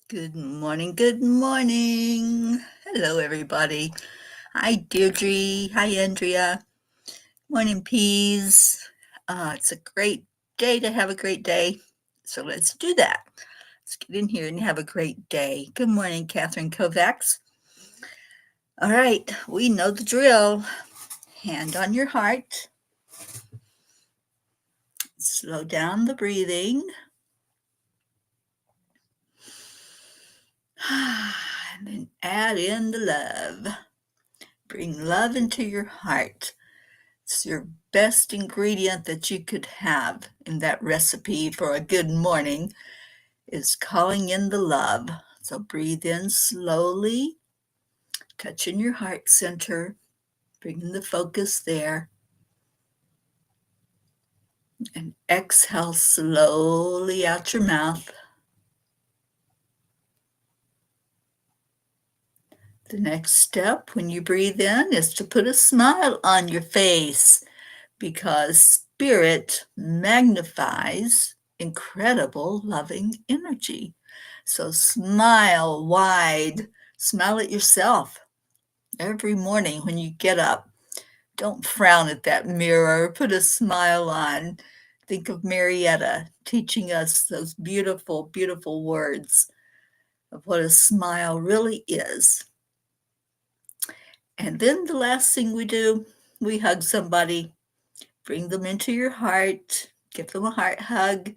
Good morning, good morning. Hello, everybody. Hi, Deirdre. Hi, Andrea. Morning, Peas. It's a great day to have a great day. So let's do that. Let's get in here and have a great day. Good morning, Catherine Kovacs. All right, we know the drill. Hand on your heart. Slow down the breathing. And then add in the love. Bring love into your heart. It's your best ingredient that you could have in that recipe for a good morning is calling in the love. So breathe in slowly, touching your heart center, bringing the focus there, and exhale slowly out your mouth. The next step when you breathe in is to put a smile on your face because spirit magnifies incredible loving energy. So smile wide, smile at yourself every morning when you get up. Don't frown at that mirror, put a smile on. Think of Marietta teaching us those beautiful, beautiful words of what a smile really is. And then the last thing we do, we hug somebody, bring them into your heart, give them a heart hug,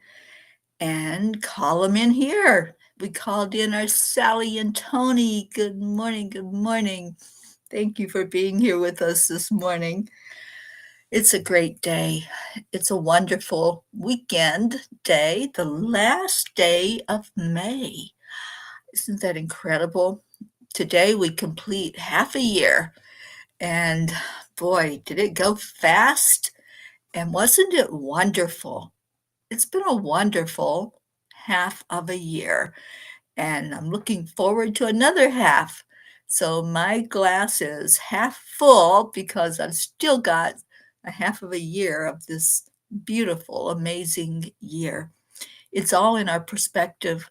and call them in here. We called in our Sally and Tony. Good morning, good morning. Thank you for being here with us this morning. It's a great day. It's a wonderful weekend day, the last day of May. Isn't that incredible? Today we complete half a year, and boy, did it go fast, and wasn't it wonderful? It's been a wonderful half of a year, and I'm looking forward to another half. So my glass is half full because I've still got a half of a year of this beautiful, amazing year. It's all in our perspective.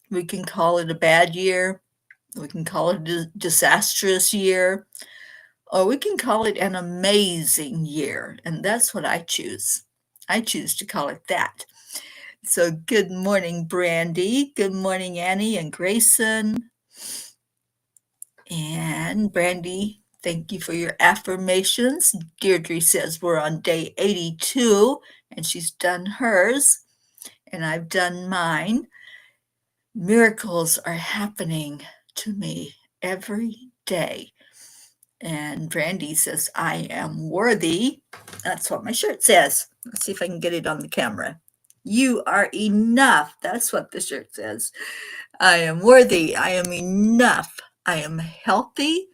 We can call it a bad year, we can call it a disastrous year, or we can call it an amazing year. And that's what I choose. I choose to call it that. So good morning, Brandy. Good morning, Annie and Grayson. And Brandy, thank you for your affirmations. Deirdre says we're on day 82, and she's done hers, and I've done mine. Miracles are happening to me every day. And Brandy says, I am worthy. That's what my shirt says. Let's see if I can get it on the camera. You are enough. That's what the shirt says. I am worthy. I am enough. I am healthy.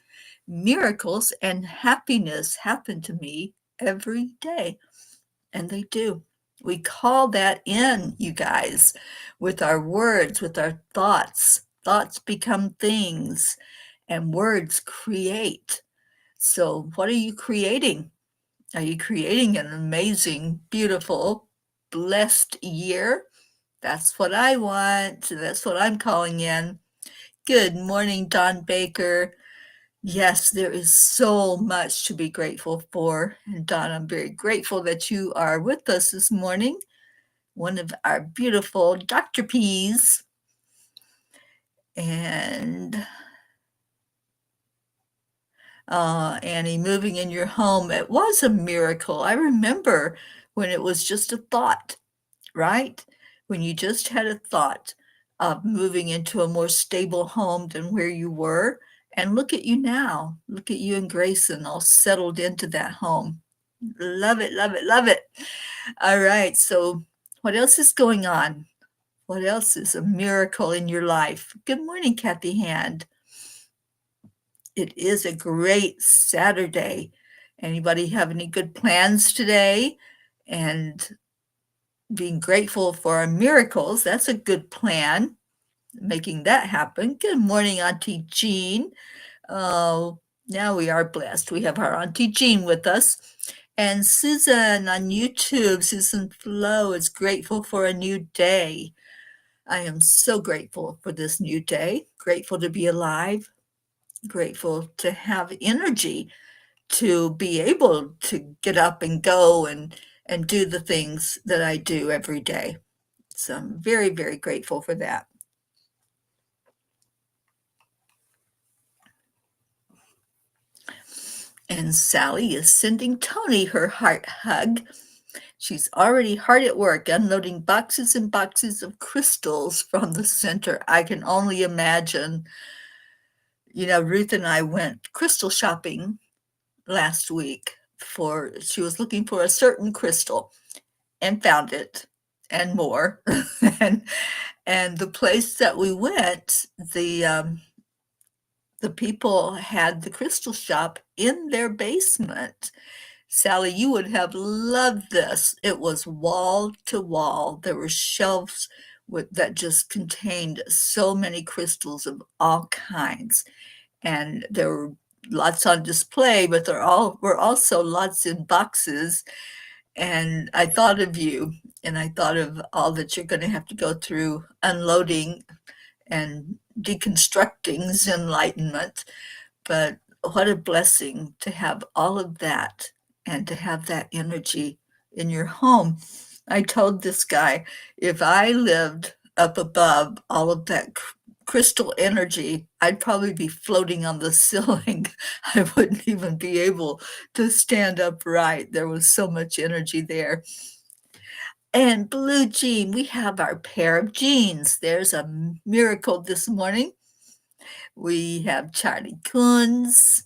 Miracles and happiness happen to me every day. And they do. We call that in, you guys, with our words, with our thoughts. Thoughts become things, and words create. So, what are you creating? Are you creating an amazing, beautiful, blessed year? That's what I want. That's what I'm calling in. Good morning, Don Baker. Yes, there is so much to be grateful for. And Don, I'm very grateful that you are with us this morning. One of our beautiful Dr. P's. And Annie, moving in your home, it was a miracle. I remember when it was just a thought, right? When you just had a thought of moving into a more stable home than where you were. And look at you now. Look at you and Grayson all settled into that home. Love it, love it, love it. All right. So, what else is going on? What else is a miracle in your life? Good morning, Kathy Hand. It is a great Saturday. Anybody have any good plans today? And being grateful for our miracles, that's a good plan. Making that happen. Good morning, Auntie Jean. Oh, now we are blessed. We have our Auntie Jean with us. And Susan on YouTube, Susan Flo is grateful for a new day. I am so grateful for this new day, grateful to be alive, grateful to have energy to be able to get up and go and do the things that I do every day. So I'm very, very grateful for that. And Sally is sending Tony her heart hug. She's already hard at work unloading boxes and boxes of crystals from the center. I can only imagine. Ruth and I went crystal shopping last week she was looking for a certain crystal and found it and more. and and the place that we went, the people had the crystal shop in their basement. Sally, you would have loved this. It was wall to wall. There were shelves that just contained so many crystals of all kinds. And there were lots on display, but there were also lots in boxes. And I thought of you, and I thought of all that you're going to have to go through unloading and deconstructing Zenlightenment. But what a blessing to have all of that and to have that energy in your home. I told this guy, if I lived up above all of that crystal energy, I'd probably be floating on the ceiling. I wouldn't even be able to stand upright. There was so much energy there. And Blue Jean, we have our pair of jeans. There's a miracle this morning. We have Charlie Coons,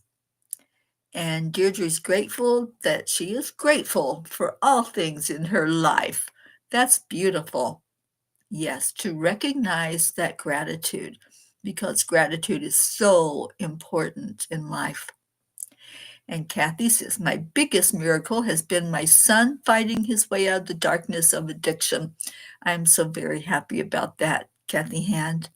and Deirdre's grateful that she is grateful for all things in her life. That's beautiful. Yes, to recognize that gratitude, because gratitude is so important in life. And Kathy says, my biggest miracle has been my son fighting his way out of the darkness of addiction. I'm so very happy about that, Kathy Hand.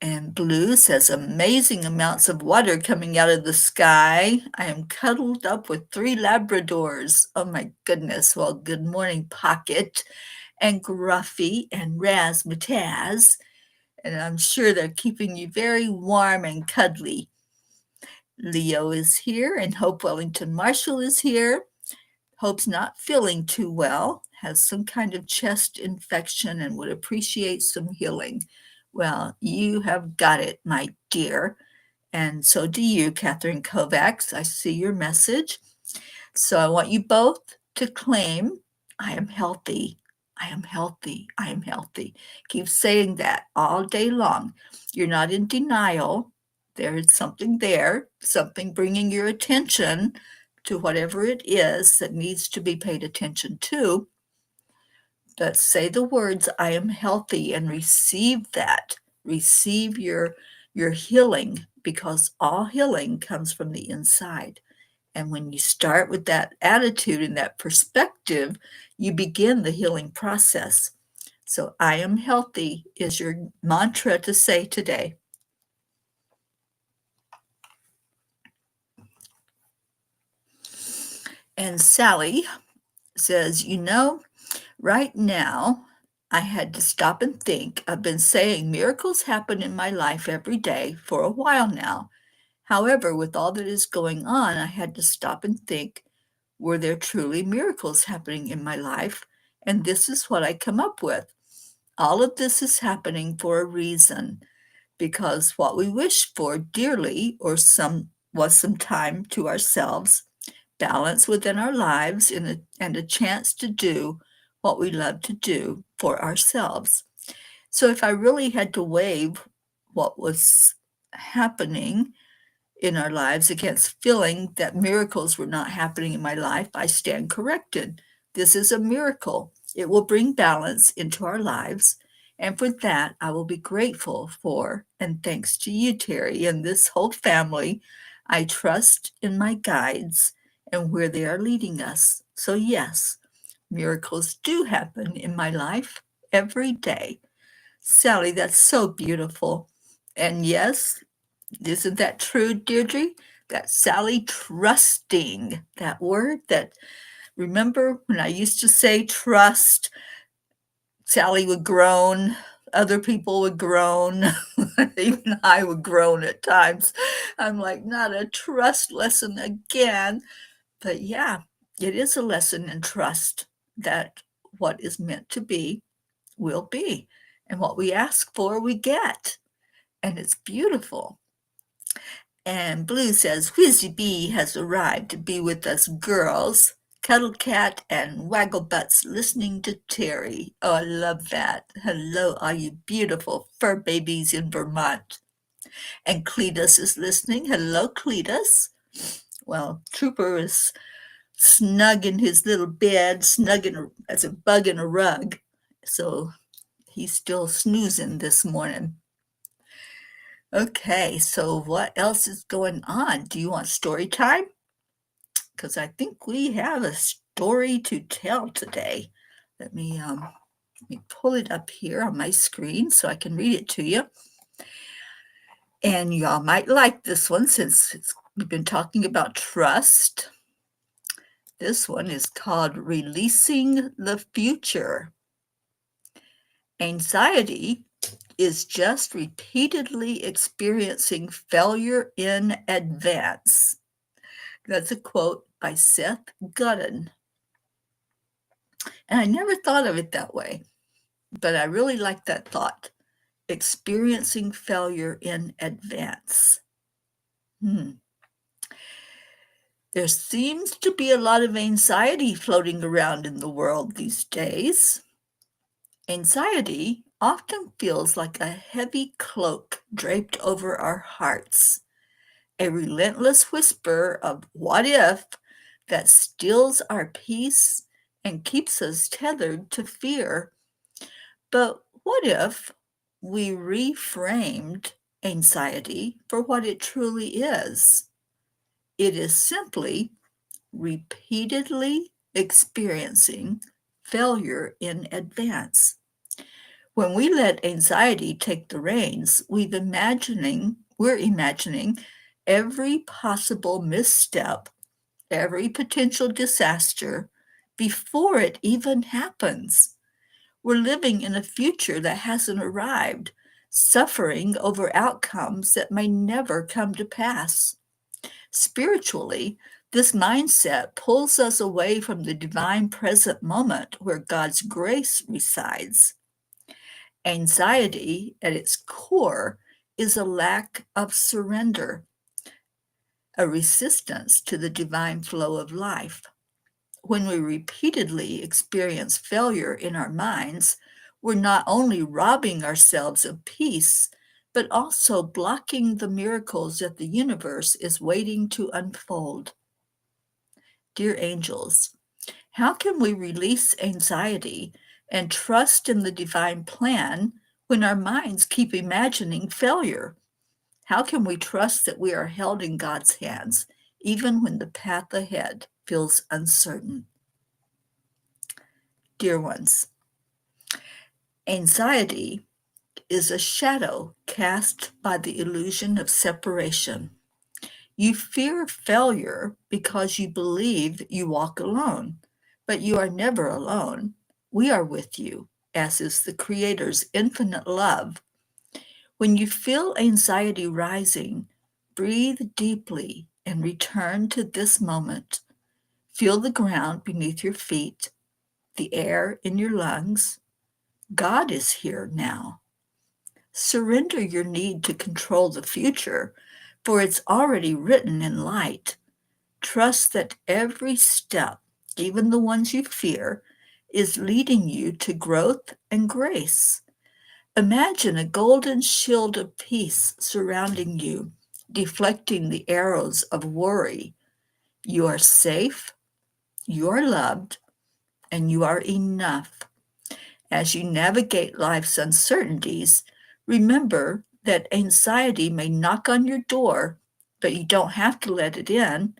And Blue says, amazing amounts of water coming out of the sky. I am cuddled up with 3 Labradors. Oh my goodness. Well, good morning, Pocket and Gruffy and Razzmatazz. And I'm sure they're keeping you very warm and cuddly. Leo is here, and Hope Wellington Marshall is here. Hope's not feeling too well, has some kind of chest infection, and would appreciate some healing. Well, you have got it, my dear. And so do you, Catherine Kovacs. I see your message. So I want you both to claim, I am healthy. I am healthy. I am healthy. Keep saying that all day long. You're not in denial. There is something there, something bringing your attention to whatever it is that needs to be paid attention to. But say the words, I am healthy, and receive that. Receive your healing, because all healing comes from the inside. And when you start with that attitude and that perspective, you begin the healing process. So I am healthy is your mantra to say today. And Sally says, right now, I had to stop and think. I've been saying miracles happen in my life every day for a while now. However, with all that is going on, I had to stop and think, were there truly miracles happening in my life? And this is what I come up with. All of this is happening for a reason, because what we wish for dearly was some time to ourselves, balance within our lives, and a chance to do what we love to do for ourselves. So if I really had to weigh what was happening in our lives against feeling that miracles were not happening in my life, I stand corrected. This is a miracle. It will bring balance into our lives. And for that, I will be grateful for, and thanks to you, Teri, and this whole family. I trust in my guides and where they are leading us. So yes, miracles do happen in my life every day. Sally, that's so beautiful. And yes, isn't that true, Deirdre? That Sally trusting, that word that, remember when I used to say trust? Sally would groan. Other people would groan. Even I would groan at times. I'm like, not a trust lesson again. But yeah, it is a lesson in trust that what is meant to be will be. And what we ask for, we get. And it's beautiful. And Blue says, Whizzy Bee has arrived to be with us girls. Cuddle Cat and Waggle Butts listening to Teri. Oh, I love that. Hello, all you beautiful fur babies in Vermont. And Cletus is listening. Hello, Cletus. Well, Trooper is snug in his little bed, as a bug in a rug. So he's still snoozing this morning. Okay, so what else is going on? Do you want story time? Because I think we have a story to tell today. Let me pull it up here on my screen so I can read it to you. And y'all might like this one since we've been talking about trust. This one is called Releasing the Future. Anxiety is just repeatedly experiencing failure in advance. That's a quote by Seth Godin. And I never thought of it that way, but I really like that thought. Experiencing failure in advance. There seems to be a lot of anxiety floating around in the world these days. Anxiety often feels like a heavy cloak draped over our hearts, a relentless whisper of what if that steals our peace and keeps us tethered to fear. But what if we reframed anxiety for what it truly is? It is simply repeatedly experiencing failure in advance. When we let anxiety take the reins, we're imagining every possible misstep, every potential disaster before it even happens. We're living in a future that hasn't arrived, suffering over outcomes that may never come to pass. Spiritually, this mindset pulls us away from the divine present moment where God's grace resides. Anxiety, at its core, is a lack of surrender, a resistance to the divine flow of life. When we repeatedly experience failure in our minds, we're not only robbing ourselves of peace, but also blocking the miracles that the universe is waiting to unfold. Dear angels, how can we release anxiety and trust in the divine plan when our minds keep imagining failure? How can we trust that we are held in God's hands, even when the path ahead feels uncertain? Dear ones, anxiety is a shadow cast by the illusion of separation. You fear failure because you believe you walk alone, but you are never alone. We are with you, as is the Creator's infinite love. When you feel anxiety rising, breathe deeply and return to this moment. Feel the ground beneath your feet, the air in your lungs. God is here now. Surrender your need to control the future, for it's already written in light. Trust that every step, even the ones you fear, is leading you to growth and grace. Imagine a golden shield of peace surrounding you, deflecting the arrows of worry. You are safe, you are loved, and you are enough. As you navigate life's uncertainties, remember that anxiety may knock on your door, but you don't have to let it in.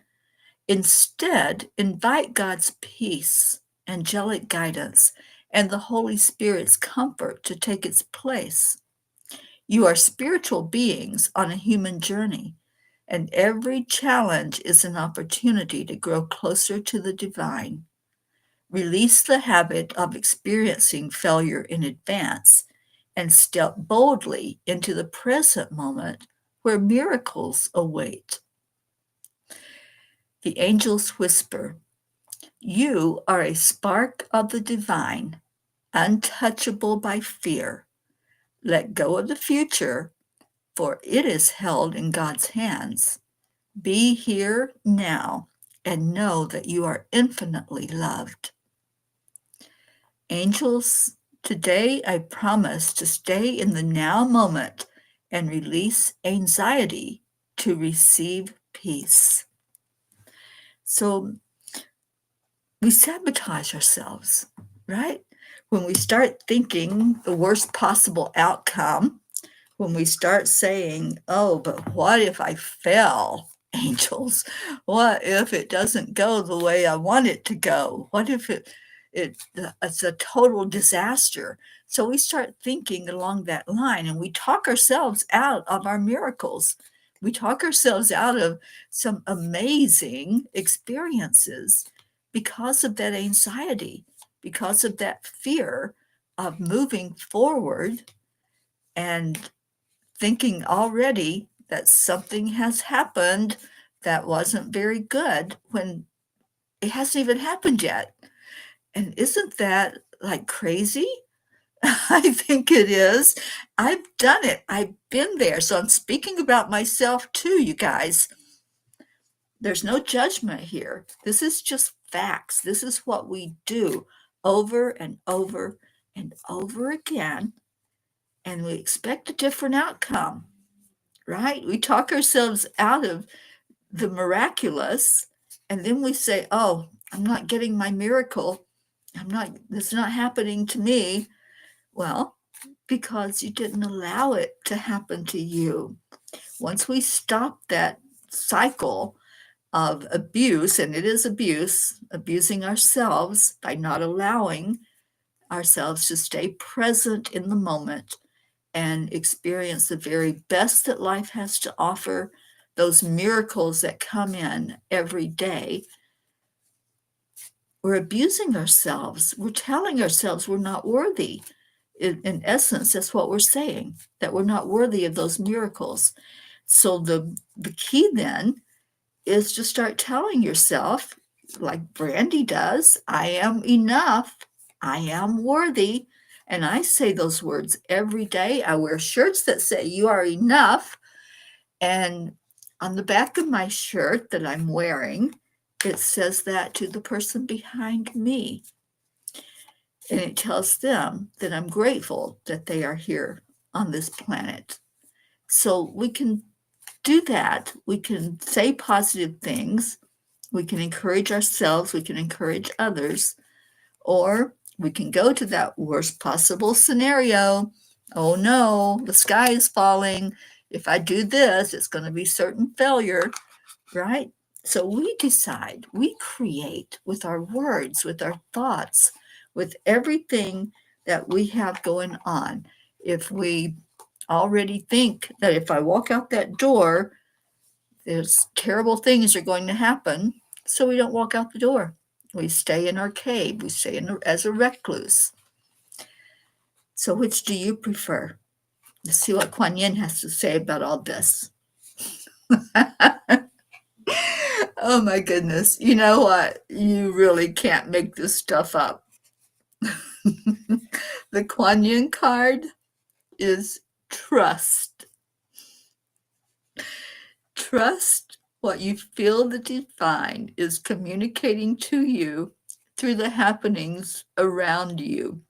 Instead, invite God's peace, angelic guidance, and the Holy Spirit's comfort to take its place. You are spiritual beings on a human journey, and every challenge is an opportunity to grow closer to the divine. Release the habit of experiencing failure in advance and step boldly into the present moment where miracles await. The angels whisper, "You are a spark of the divine, untouchable by fear. Let go of the future, for it is held in God's hands. Be here now and know that you are infinitely loved." Angels, today I promise to stay in the now moment and release anxiety to receive peace. So we sabotage ourselves, right? When we start thinking the worst possible outcome, when we start saying, "Oh, but what if I fail, angels? What if it doesn't go the way I want it to go? What if it's a total disaster?" So we start thinking along that line, and we talk ourselves out of our miracles. We talk ourselves out of some amazing experiences because of that anxiety, because of that fear of moving forward and thinking already that something has happened that wasn't very good when it hasn't even happened yet. And isn't that like crazy? I think it is. I've done it. I've been there. So I'm speaking about myself too, you guys. There's no judgment here. This is just facts. This is what we do over and over and over again. And we expect a different outcome, right? We talk ourselves out of the miraculous, and then we say, "Oh, I'm not getting my miracle. It's not happening to me." Well, because you didn't allow it to happen to you. Once we stop that cycle of abuse, and it is abuse, abusing ourselves by not allowing ourselves to stay present in the moment and experience the very best that life has to offer, those miracles that come in every day, we're abusing ourselves. We're telling ourselves we're not worthy. In essence, that's what we're saying, that we're not worthy of those miracles. So the key then is to start telling yourself, like Brandy does, "I am enough. I am worthy." And I say those words every day. I wear shirts that say, "You are enough." And on the back of my shirt that I'm wearing, it says that to the person behind me. And it tells them that I'm grateful that they are here on this planet. So we can do that. We can say positive things. We can encourage ourselves. We can encourage others. Or we can go to that worst possible scenario. "Oh no, the sky is falling. If I do this, it's going to be certain failure," right? So we decide, we create with our words, with our thoughts, with everything that we have going on. If we already think that if I walk out that door, there's terrible things are going to happen, so we don't walk out the door. We stay in our cave. We stay as a recluse. So which do you prefer? Let's see what Kuan Yin has to say about all this. Oh my goodness. You know what? You really can't make this stuff up. The Kuan Yin card is trust. Trust what you feel the divine is communicating to you through the happenings around you.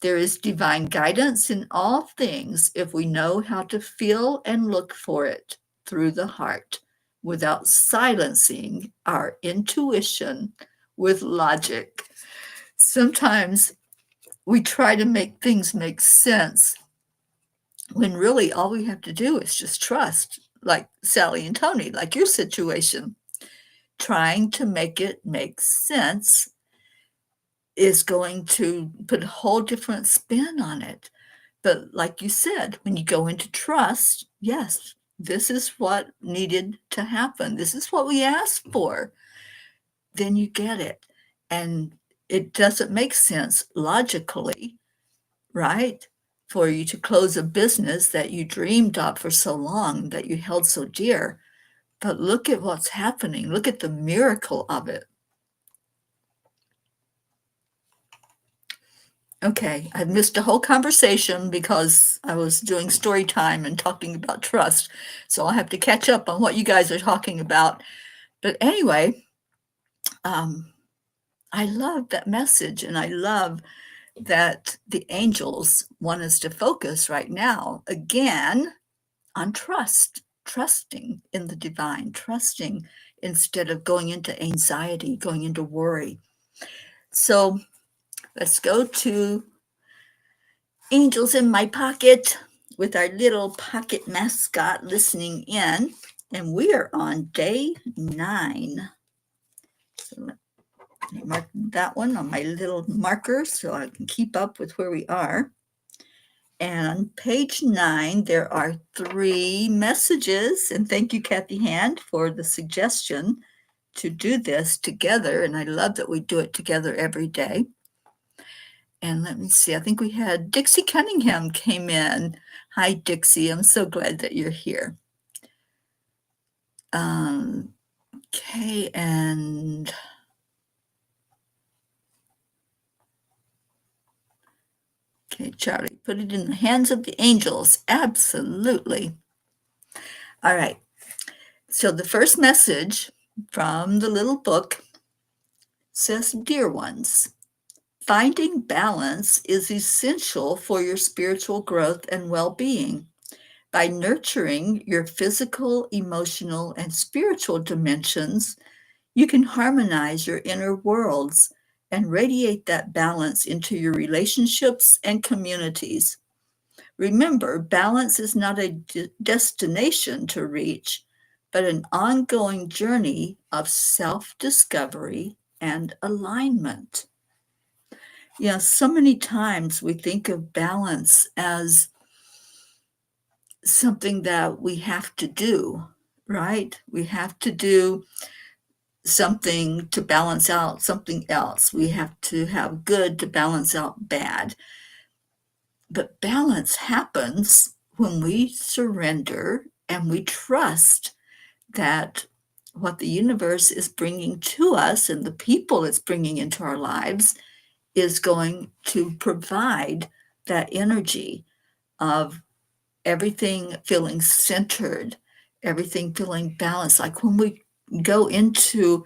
There is divine guidance in all things if we know how to feel and look for it through the heart without silencing our intuition with logic. Sometimes we try to make things make sense when really all we have to do is just trust, like Sally and Tony, like your situation. Trying to make it make sense is going to put a whole different spin on it. But like you said, when you go into trust, yes, this is what needed to happen. This is what we asked for. Then you get it. And it doesn't make sense logically, right? For you to close a business that you dreamed of for so long, that you held so dear. But look at what's happening. Look at the miracle of it. Okay, I missed a whole conversation because I was doing story time and talking about trust. So I'll have to catch up on what you guys are talking about. But anyway, I love that message, and I love that the angels want us to focus right now again on trust, trusting in the divine, trusting instead of going into anxiety, going into worry. So let's go to Angels in My Pocket with our little pocket mascot listening in. And we are on day 9. So let me mark that one on my little marker so I can keep up with where we are. And on page 9, there are 3 messages. And thank you, Kathy Hand, for the suggestion to do this together. And I love that we do it together every day. And let me see, I think we had Dixie Cunningham came in. Hi, Dixie. I'm so glad that you're here. Okay, and okay, Charlie, put it in the hands of the angels. Absolutely. All right. So the first message from the little book says, Dear ones, finding balance is essential for your spiritual growth and well-being. By nurturing your physical, emotional, and spiritual dimensions, you can harmonize your inner worlds and radiate that balance into your relationships and communities. Remember, balance is not a destination to reach, but an ongoing journey of self-discovery and alignment. Yeah, so many times we think of balance as something that we have to do, right? We have to do something to balance out something else. We have to have good to balance out bad. But balance happens when we surrender and we trust that what the universe is bringing to us and the people it's bringing into our lives is going to provide that energy of everything feeling centered, everything feeling balanced. Like when we go into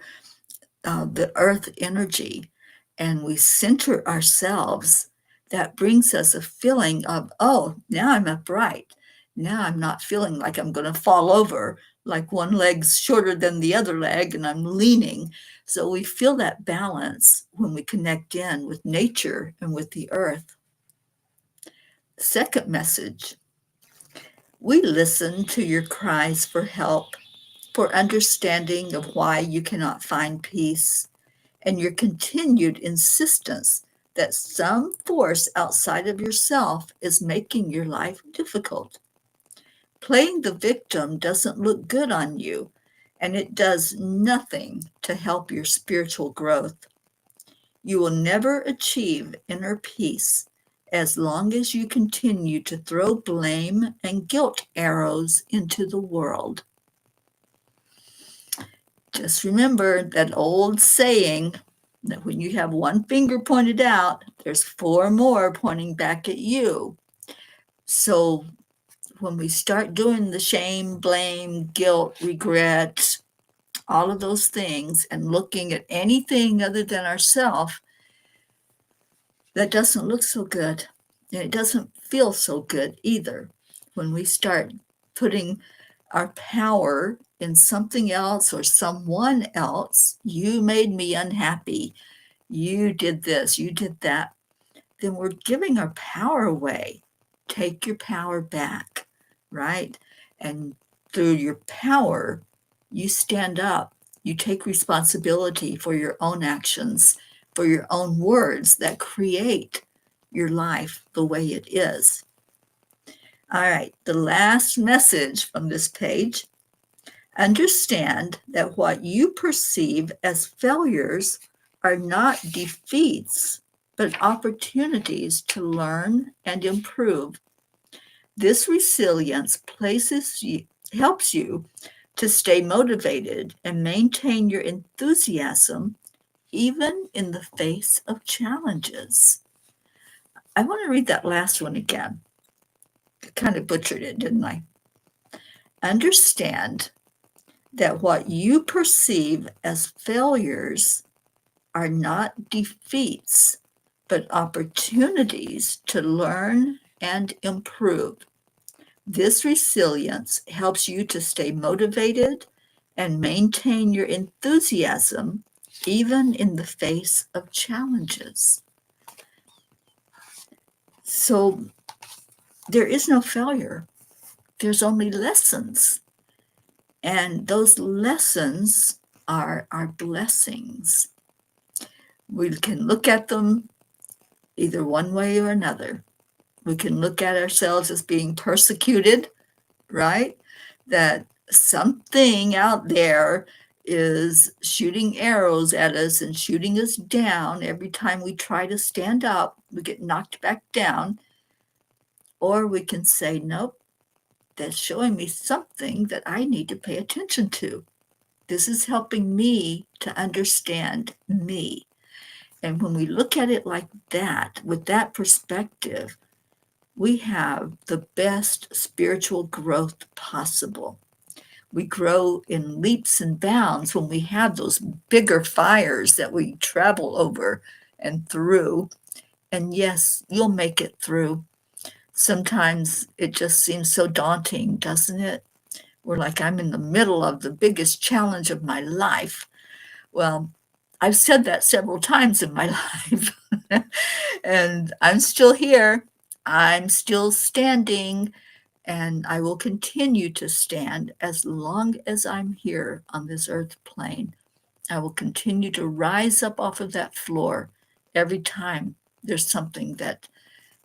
the earth energy and we center ourselves, that brings us a feeling of, oh, now I'm upright. Now I'm not feeling like I'm going to fall over, like one leg's shorter than the other leg and I'm leaning. So we feel that balance when we connect in with nature and with the earth. Second message, we listen to your cries for help, for understanding of why you cannot find peace, and your continued insistence that some force outside of yourself is making your life difficult. Playing the victim doesn't look good on you, and it does nothing to help your spiritual growth. You will never achieve inner peace as long as you continue to throw blame and guilt arrows into the world. Just remember that old saying that when you have one finger pointed out, there's 4 more pointing back at you. So when we start doing the shame, blame, guilt, regret, all of those things, and looking at anything other than ourselves, that doesn't look so good. And it doesn't feel so good either. When we start putting our power in something else or someone else, you made me unhappy, you did this, you did that, then we're giving our power away. Take your power back, right? And through your power, you stand up, you take responsibility for your own actions, for your own words that create your life the way it is. All right, the last message from this page. Understand that what you perceive as failures are not defeats, but opportunities to learn and improve. This resilience helps you to stay motivated and maintain your enthusiasm even in the face of challenges. I want to read that last one again. I kind of butchered it, didn't I? Understand that what you perceive as failures are not defeats, but opportunities to learn and improve. This resilience helps you to stay motivated and maintain your enthusiasm even in the face of challenges. So there is no failure. There's only lessons. And those lessons are our blessings. We can look at them either one way or another. We can look at ourselves as being persecuted, right? That something out there is shooting arrows at us and shooting us down. Every time we try to stand up, we get knocked back down. Or we can say, nope, that's showing me something that I need to pay attention to. This is helping me to understand me. And when we look at it like that, with that perspective, we have the best spiritual growth possible. We grow in leaps and bounds when we have those bigger fires that we travel over and through. And yes, you'll make it through. Sometimes it just seems so daunting, doesn't it? We're like, I'm in the middle of the biggest challenge of my life. Well, I've said that several times in my life, and I'm still here. I'm still standing, and I will continue to stand as long as I'm here on this earth plane. I will continue to rise up off of that floor every time there's something that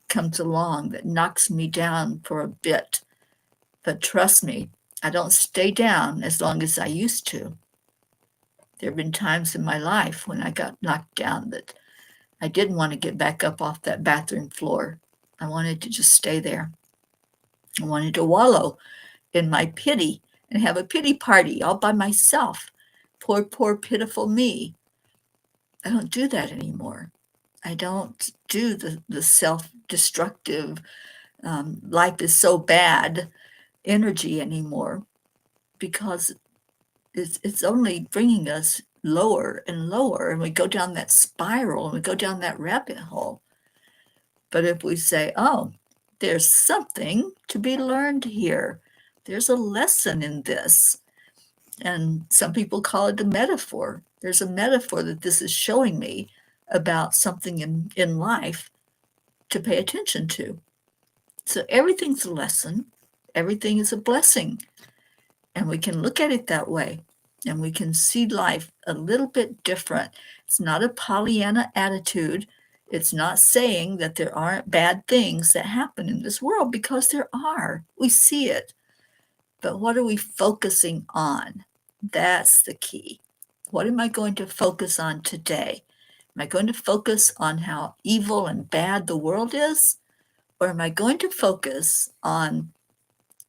comes along that knocks me down for a bit. But trust me, I don't stay down as long as I used to. There have been times in my life when I got knocked down that I didn't want to get back up off that bathroom floor. I wanted to just stay there. I wanted to wallow in my pity and have a pity party all by myself. Poor, poor, pitiful me. I don't do that anymore. I don't do the self-destructive, life is so bad energy anymore, because it's only bringing us lower and lower, and we go down that spiral and we go down that rabbit hole. But if we say, oh, there's something to be learned here, there's a lesson in this, and some people call it a metaphor. There's a metaphor that this is showing me about something in life to pay attention to. So everything's a lesson. Everything is a blessing. And we can look at it that way. And we can see life a little bit different. It's not a Pollyanna attitude. It's not saying that there aren't bad things that happen in this world, because there are. We see it. But what are we focusing on? That's the key. What am I going to focus on today? Am I going to focus on how evil and bad the world is? Or am I going to focus on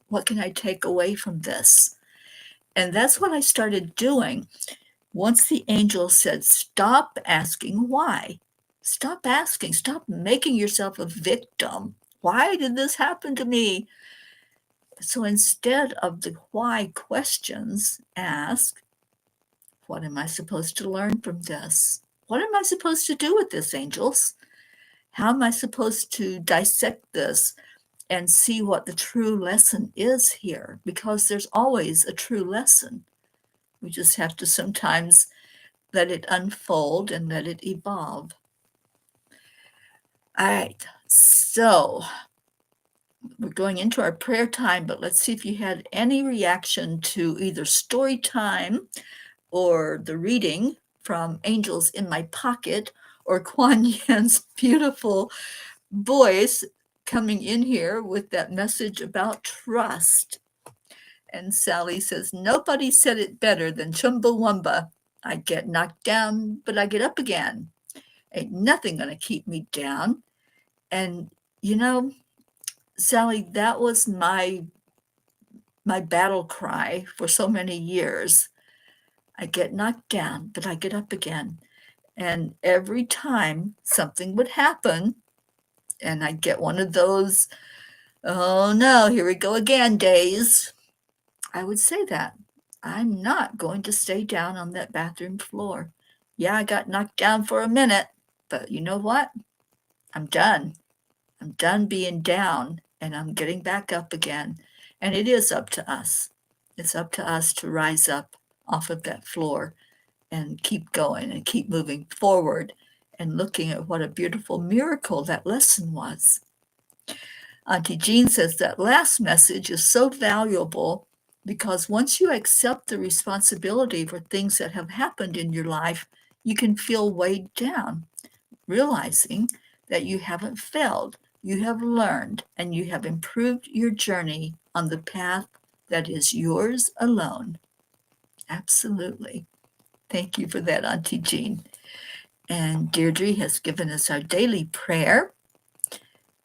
what can I take away from this? And that's what I started doing. Once the angel said, stop asking why. Stop asking. Stop making yourself a victim. Why did this happen to me? So instead of the why questions, ask, what am I supposed to learn from this? What am I supposed to do with this, angels? How am I supposed to dissect this and see what the true lesson is here? Because there's always a true lesson. We just have to sometimes let it unfold and let it evolve. All right, so we're going into our prayer time, but let's see if you had any reaction to either story time or the reading from Angels in My Pocket, or Kuan Yin's beautiful voice coming in here with that message about trust. And Sally says, nobody said it better than Chumbawamba. I get knocked down, but I get up again. Ain't nothing going to keep me down. And, you know, Sally, that was my battle cry for so many years. I get knocked down, but I get up again. And every time something would happen, and I'd get one of those, oh no, here we go again days, I would say that. I'm not going to stay down on that bathroom floor. Yeah, I got knocked down for a minute, but you know what? I'm done. I'm done being down, and I'm getting back up again. And it is up to us. It's up to us to rise up off of that floor and keep going and keep moving forward and looking at what a beautiful miracle that lesson was. Auntie Jean says that last message is so valuable because once you accept the responsibility for things that have happened in your life, you can feel weighed down, realizing that you haven't failed, you have learned, and you have improved your journey on the path that is yours alone. Absolutely. Thank you for that, Auntie Jean. And Deirdre has given us our daily prayer.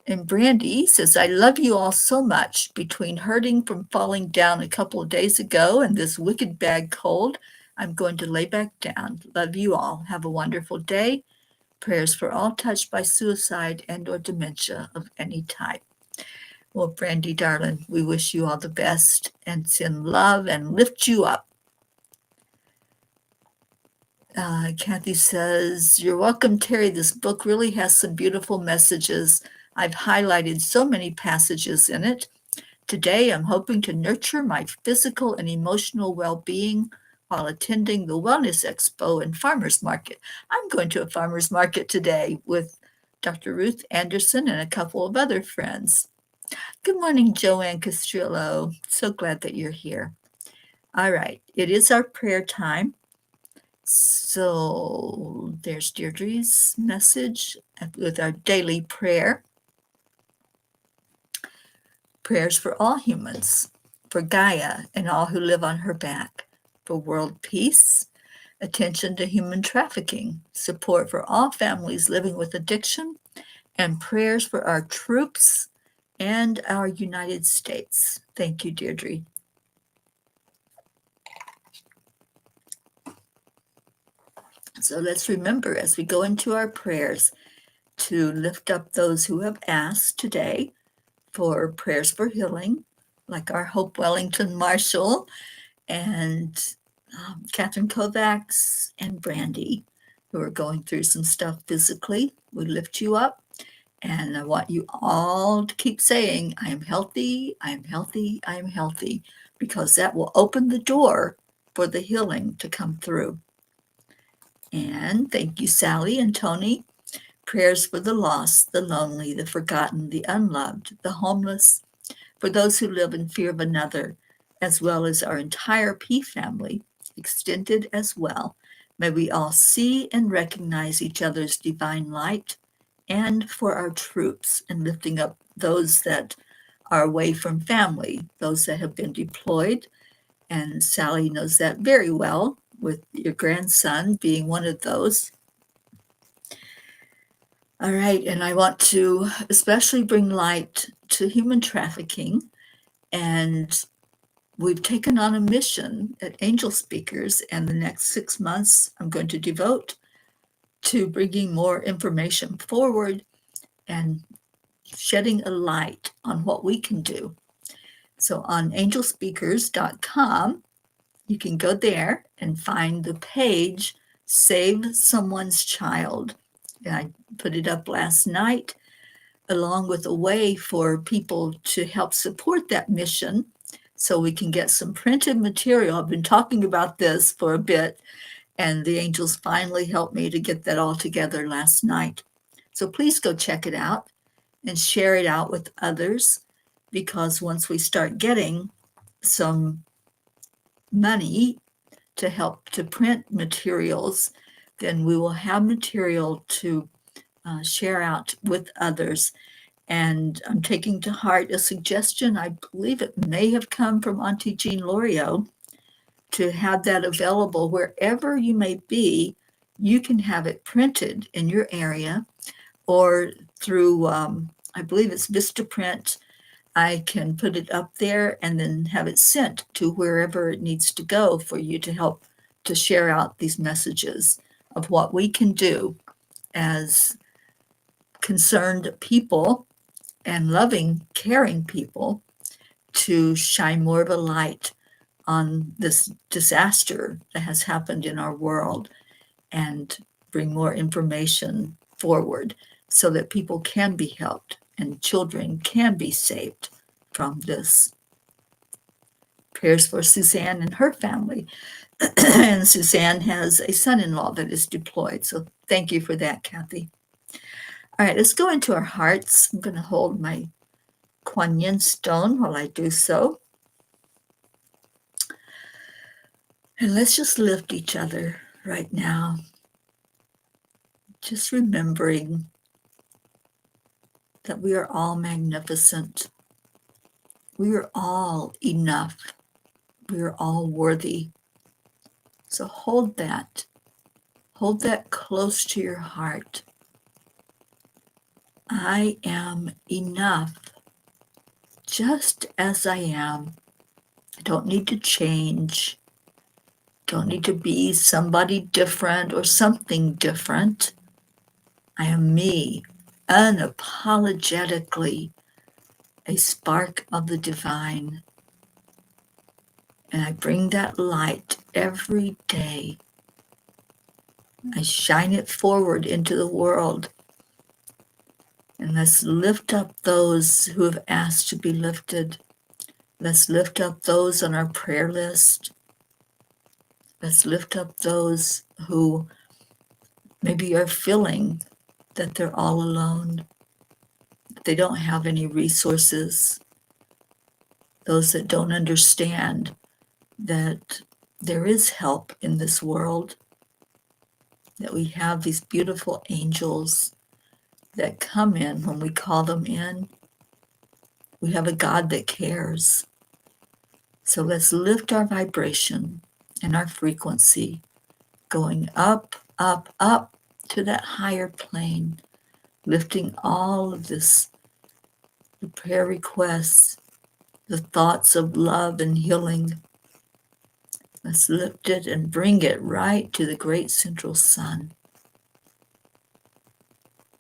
And Brandy says, I love you all so much. Between hurting from falling down a couple of days ago and this wicked bad cold, I'm going to lay back down. Love you all. Have a wonderful day. Prayers for all touched by suicide and or dementia of any type. Well, Brandy, darling, we wish you all the best and send love and lift you up. Kathy says, you're welcome, Teri. This book really has some beautiful messages. I've highlighted so many passages in it. Today, I'm hoping to nurture my physical and emotional well-being while attending the Wellness Expo and Farmers Market. I'm going to a farmers market today with Dr. Ruth Anderson and a couple of other friends. Good morning, Joanne Castrillo. So glad that you're here. All right, it is our prayer time. So there's Deirdre's message with our daily prayer. Prayers for all humans, for Gaia and all who live on her back, for world peace, attention to human trafficking, support for all families living with addiction, and prayers for our troops and our United States. Thank you, Deirdre. So let's remember as we go into our prayers to lift up those who have asked today for prayers for healing, like our Hope Wellington Marshall and Catherine Kovacs and Brandy, who are going through some stuff physically. We lift you up, and I want you all to keep saying, I am healthy, I am healthy, I am healthy, because that will open the door for the healing to come through. And thank you, Sally and Tony. Prayers for the lost, the lonely, the forgotten, the unloved, the homeless, for those who live in fear of another, as well as our entire P family, extended as well. May we all see and recognize each other's divine light, and for our troops and lifting up those that are away from family, those that have been deployed. And Sally knows that very well, with your grandson being one of those. All right, and I want to especially bring light to human trafficking. And we've taken on a mission at Angel Speakers, and the next 6 months I'm going to devote to bringing more information forward and shedding a light on what we can do. So on angelspeakers.com, you can go there and find the page, Save Someone's Child. And I put it up last night, along with a way for people to help support that mission so we can get some printed material. I've been talking about this for a bit, and the angels finally helped me to get that all together last night. So please go check it out and share it out with others, because once we start getting some money to help to print materials, then we will have material to share out with others. And I'm taking to heart a suggestion, I believe it may have come from Auntie Jean Lorio, to have that available wherever you may be. You can have it printed in your area or through, I believe it's Vistaprint. I can put it up there and then have it sent to wherever it needs to go for you to help to share out these messages of what we can do as concerned people and loving, caring people to shine more of a light on this disaster that has happened in our world and bring more information forward so that people can be helped and children can be saved from this. Prayers for Suzanne and her family. And Suzanne has a son-in-law that is deployed. So thank you for that, Kathy. All right, let's go into our hearts. I'm going to hold my Kuan Yin stone while I do so. And let's just lift each other right now. Just remembering that we are all magnificent. We are all enough. We are all worthy. So hold that. Hold that close to your heart. I am enough, just as I am. I don't need to change. Don't need to be somebody different or something different. I am me, unapologetically a spark of the divine. And I bring that light every day. I shine it forward into the world. And let's lift up those who have asked to be lifted. Let's lift up those on our prayer list. Let's lift up those who maybe are feeling that they're all alone. They don't have any resources. Those that don't understand that there is help in this world, that we have these beautiful angels that come in when we call them in. We have a God that cares. So let's lift our vibration and our frequency, going up, up, up to that higher plane, lifting all of this, the prayer requests, the thoughts of love and healing. Let's lift it and bring it right to the great central sun.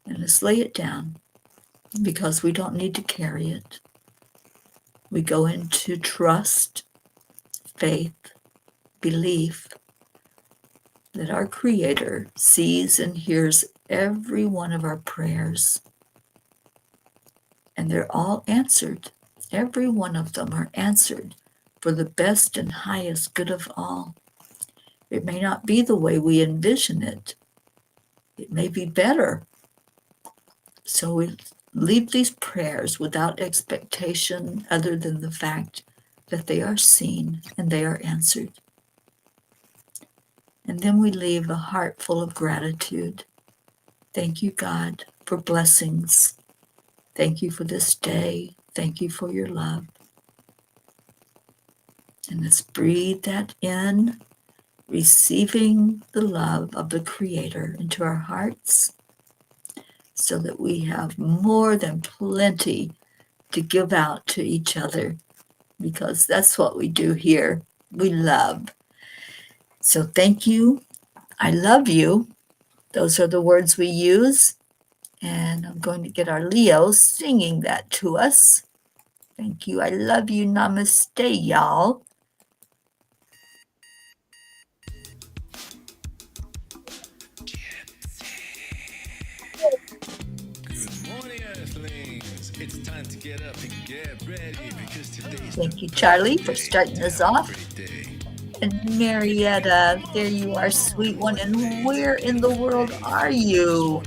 And let's lay it down because we don't need to carry it. We go into trust, faith, belief that our Creator sees and hears every one of our prayers. And they're all answered. Every one of them are answered for the best and highest good of all. It may not be the way we envision it. It may be better. So we leave these prayers without expectation other than the fact that they are seen and they are answered. And then we leave a heart full of gratitude. Thank you, God, for blessings. Thank you for this day. Thank you for your love. And let's breathe that in, receiving the love of the Creator into our hearts so that we have more than plenty to give out to each other, because that's what we do here. We love. So thank you. I love you. Those are the words we use. And I'm going to get our Leo singing that to us. Thank you. I love you. Namaste, y'all. Good morning, Earthlings. It's time to get up and get ready because today's Thank you, Charlie, for starting us off. And Marietta, there you are, sweet one. And where in the world are you?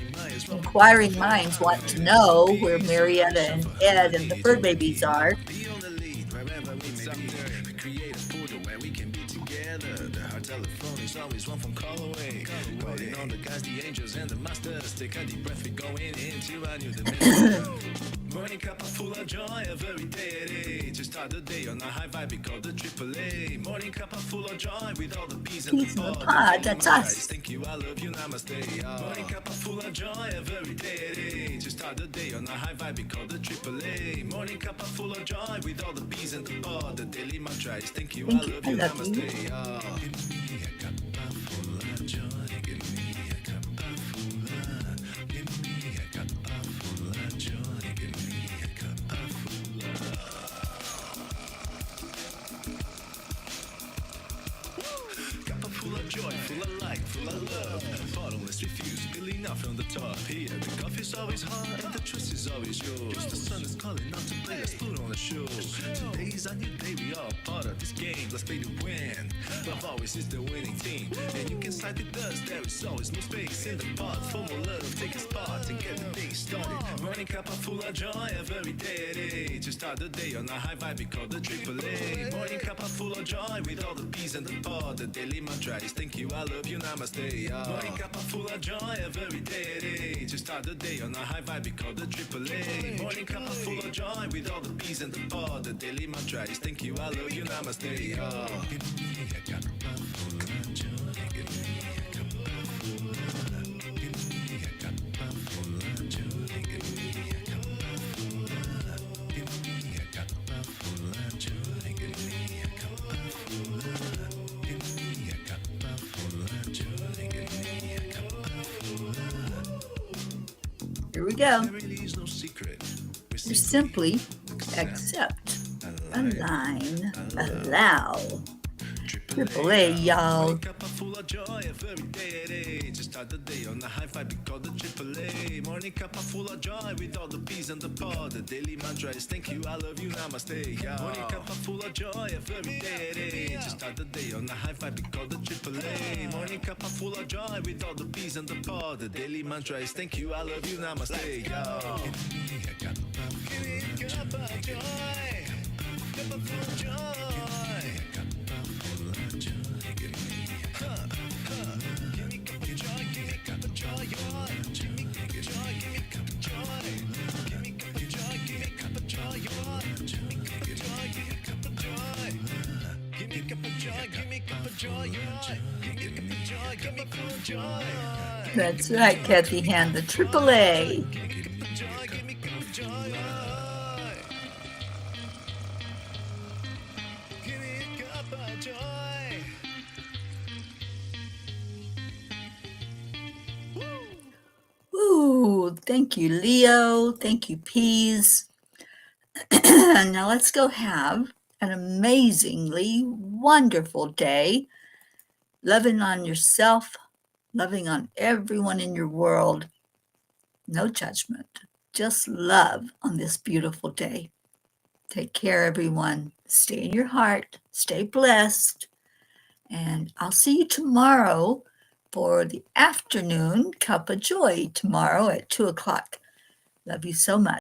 Inquiring minds want to know where Marietta and Ed and the fur babies are. Telephone is always one phone call away. Waiting on the guys, the angels, and the masters. Take a deep breath, we're going into a new dimension. Morning cup full of joy every day at 8. Just start the day on a high vibe, we call the AAA. Morning cup full of joy with all the peas and the Peace in the pod. The pod, daily that's mantra is us. thank you, I love you, namaste. Morning cup full of joy every day at 8. Just start the day on a high vibe, we call the AAA. Morning cup full of joy with all the peas and the pod. The daily mantra is thank you, I Thank you. love I you, love you. namaste. Give me a cup full of joy. Give me a cup full of. Give me a cup full of joy. Give me a cup full of. Cup full of joy, full of light, full of love. Bottomless refuse, spilling out from the top. Here, the coffee's always hot and the trust is always yours. The sun is calling out to play, let's put on a show. Today's a new day, we all part of this game. Let's play to win. Love always is the winning team. And you can side with us, there is always no space in the pot. For more love, take a spot and get the day started. Morning cup full of joy every day at 8. Just start the day on a high vibe, we call the AAA. Morning cup full of joy with all the peas and the pod. The daily mantra is thank you, I love you, namaste. Morning cup full of joy every day at 8. Just start the day on a high vibe, we call the AAA. Morning cup full of joy with all the peas and the pod. The daily mantra is thank you, I love you, namaste. Give me a cup full of joy. Give me a cup full of. Give me a cup full of joy. Give me a cup full of. Give me a cup full of joy. Give me a cup full of. Give me a cup full of joy. Give me a cup full of. Here we go. There really is no secret. You simply accept, align, allow. AAA, y'all. Wake up full of joy every day at 8. Just start the day on the high vibe, we call the AAA. Morning cup full of joy with all the peas and the pod. The daily mantra is thank you, I love you, namaste. Morning cup full of joy every day at 8. Just start the day on the high vibe, we call the AAA. Morning cup full of joy with all the peas and the pod. The daily mantra is thank you, I love you, namaste. Give me a cup of joy. Cup of joy. Cup full of joy. Give me a cup of joy. Give me a cup of joy. Give me a cup of joy. Give me a cup of joy. Give me a cup of joy. Give me a cup of joy. Give me a cup of joy. Give me a cup of joy. Give me a cup of joy. Give me a cup of joy. Give me a cup of joy. Give me a cup of joy. That's right, Kathy Hand, the AAA. Give me a cup of joy. Give me a cup of joy. Give me a cup of joy. Ooh, thank you, Leo. Thank you, Peas. Now let's go have an amazingly wonderful day, loving on yourself, loving on everyone in your world. No judgment, just love on this beautiful day. Take care, everyone. Stay in your heart. Stay blessed. And I'll see you tomorrow for the afternoon Cup of Joy tomorrow at 2 o'clock. Love you so much.